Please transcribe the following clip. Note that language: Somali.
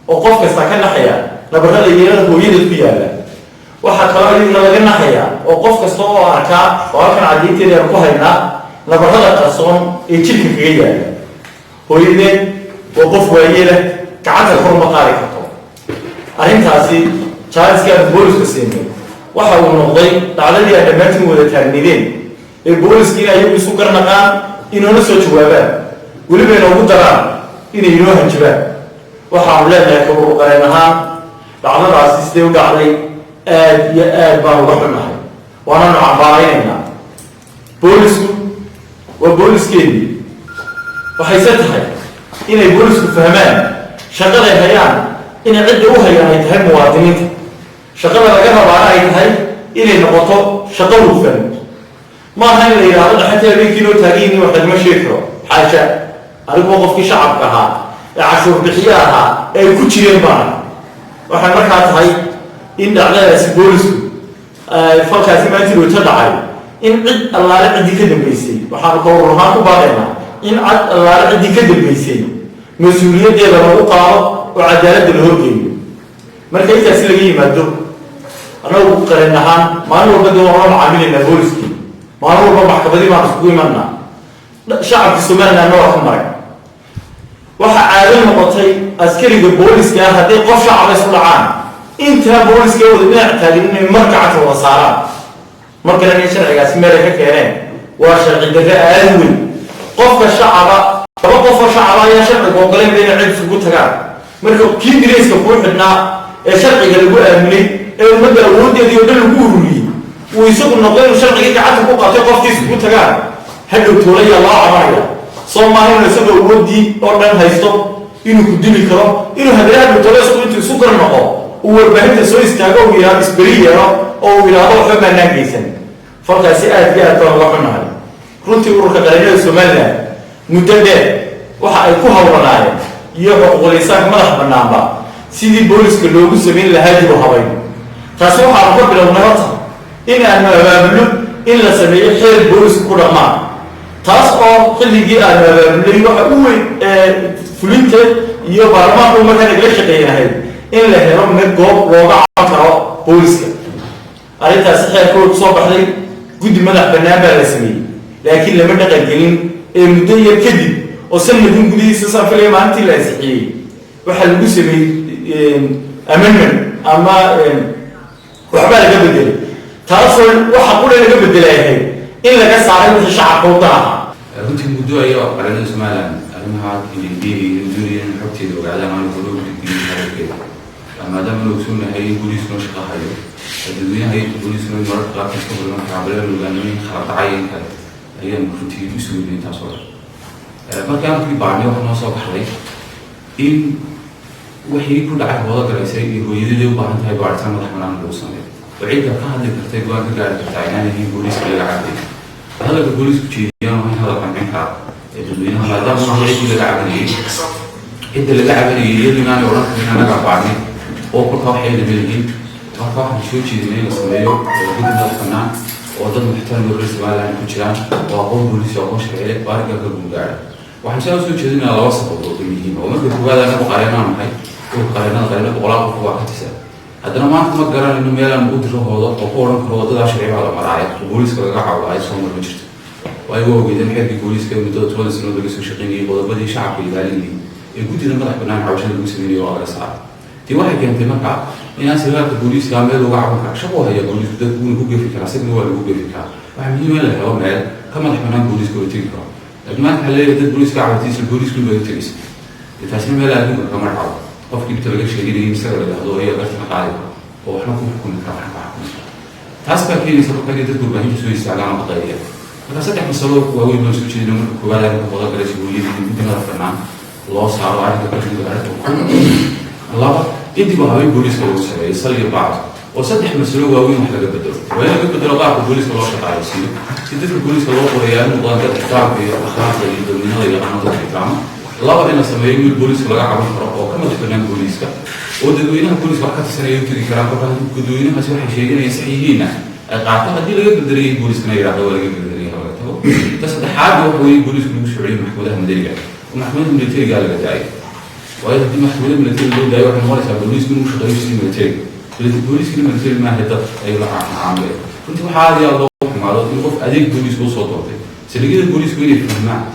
وقف كستكن نحيا نبرد يجينا هوية فيها waxa kale in laga naxaya oo qof kasta oo arka oo kan cadeynteeda ku hayna nabarada qarsoon ee jirka kaga yaala hooyadeen oo qof waayeel gacanta kor ma qaadi karto arrintaasi Charles booliska siinay waxa uu noqday dhacdadii ay dhammaantiin wada taagnideen ee booliskii ay isu garnaqaan inuu soo jawaabaan waliba inuu ugu daraan inay inoo hanjabaan waxa uu leeyahay koob qareenaha dhacdadaasi sidee u dhacday aad baan uga xunahay waana nacbaayna boolisku waa booliskeenii waxay tahay inay boolisku fahmaan shaqada ay hayaan inay cidda u hayaan ay tahay muwaadiniinta shaqada laga rabaa ay tahay inay noqoto shaqo hufan ma aha in la yiraahdo xataa habeenkii loo taagayni wax lagama sheegi karo xaasha adigu qofkii shacabka ahaa ee cashuur bixiyaha ay ku jireen baan waxay markaa tahay in dhacdadaasi boolisku falkaasi maanta loo tadacay in cid allaale cidii ka dambeysay waxaan ka warramaan ku baaqaynaa in cid allaale cidii ka dambeysay mas'uuliyaddeeda lagu qaado oo cadaaladda la horgeeyo marka intaasi laga yimaado anagu qareen ahaan maalin walba dee waan la macaamilaynaa booliskii maalin walba maxkamadii baan isugu imanaa shacabka Somalilandna waa ka maray waxa caado noqotay askariga booliska haddii qof shacab isku dhacaan inta booliska wada dhinac taagan inay markacad wada saaraan marka la sharcigaas meel ka keeneen waa sharci darro aad weyn qofka shacaba laba qof oo shacab ayaa sharciga ogoleen inay cid isugu tagaan marka kii direyska ku xidhnaa ee sharciga lagu aaminay ee ummadda awoodeedii oo dhan lagu ururiyay uu isagu noqday sharciga gacanta ku qaatay qofkii isugu tagaan hadhow toolaya loo cabanaya Soomaaliya isaga awoodii oo dhan haysto inuu ku dili karo inuu haddii toolesku intuu isu gar noqo warbaahinta soo istaago uu yiraahdo isbariyeero oo uu yiraahdo waxa bannaan geysan falkaasi aad iyo aad loo xunahay runtii ururka qaranimada Soomaaliya muddo dheer waxa ay ku hawlanaayeen iyo xuquuqul insaanka madax bannaanba sidii booliska loogu sameyn lahaa dib u habayn taasi waxa uu ka bilownay horta in aan abaabulno in la sameeyo xeer boolis ku dhaqmaa taas oo xilligii aan abaabulay waxa uu weyn fulinta iyo baarlamaanku markaa laga shaqeeyay in la helo mid goob looga caawin karo booliska arrintaasi xeerkooda soo baxday guddi madax bannaan baa la sameeyey laakiin lama dhaqan gelin ee muddo yar kadib oo sanadkan gudihiisa saafilay maalintii la ansixiyey waxaa lagu sameeyey amendment ama waxbaa laga bedelay taasoo waxa qura laga bedelayahay in laga saaray wixii shacabka u danaha runtii muddo ayaa qaranada Somaliland arrimaha injineeriga xogteeda ogaadaan aan ku loo gudbin harkeeda maadaama loo soo nahay booliska shaqahayo dadweynaha ay booliska marka qaar ka soo galaan xaabada loogaanay khaladacayeen kale ayaan runtii u soo yeelin taasoo marka aan ku baarnay wax noo soo baxday in wixii ku dhacay wada garaysay iyo hooyadii u baahan tahay baaritaan madax bannaan loo sameeyo وعيد كهذا الكرتي قال قاعد تعينان هي بوليس اللي قاعد هذا البوليس كتير ما هذا كان عنها الدنيا ما دام ما هو اللي قاعد عليه انت اللي قاعد عليه اللي انا وراك انا قاعد بعدني وكل واحد اللي بيجي واحد شو شيء زي ما سميه جدا الفنان وضد محترم الرئيس ولا كوتشان وقول بوليس وقوش كعلك بارك الله قاعد واحد شاف شو شيء على وسط الدنيا وما كنت هذا انا بقارنه معي وقارنه بقولها واحد سنه هذا ما أنت ما قرر إنه ميلا نقول له هذا وقورن هذا ده شيء على مراعي البوليس كذا عاود عايز صوم المجتمع وأيوه وإذا نحب البوليس كم مدة طوال سنة درس وشقيني وده بدي شعب يدالني يقول لنا ما رح عشان المسلمين وعلى ساعة في واحد كان تمكع الناس اللي البوليس كامل وقعوا شبوه هي البوليس بدأ تكون هو في كلاسيك هو اللي هو في كلا وعمليه ماله هو مال كمان رح البوليس كله تيجي لما تحلل البوليس كعب تيجي البوليس كله يتجلس التسليم ماله هو كمان عاود قف كده تلاقي شيء جديد يمسك ولا هذا هي بس مقاعد وإحنا كنا كمان تاسبا كذي سبب كذي تذكر بهيج سوي استعلام قضائية هذا سطح مسلوك وهو يمسك شيء لما كبار كبار كذا شيء يقولي يمكن هذا فنان الله صار على كذا الله إنتي بهاي بوليس كلو سوي يصلي بعض وسطح مسلوك وهو يمحل بدر وين بدر الله بوليس كلو شقاء يصير تذكر بوليس كلو قريان وضان كتاب في أخلاق اللي من هذا اللي عنده الكلام الله إن سميه البوليس كلو عمل فرق وكم تفنان بوليس كا ودوينها البوليس وقت السنة يمكن كلام كلام ودوينها سوى شيء يسحيين أعتقد دي لقى بدري البوليس كنا يراقب ولا لقى بدري هذا تو بس ده حاجة هو البوليس كله شعوري محمود أحمد رجع ومحمود من التيجي قال لك جاي وهذا دي محمولة من التيل اللي جاي واحد مارس على البوليس من مش غير شيء من التيل البوليس كده من التيل ما هيدا أي لا عامله كنت بحاول يا الله مع الله تقول أديك البوليس وصل طاقة سلقي البوليس وين يفهم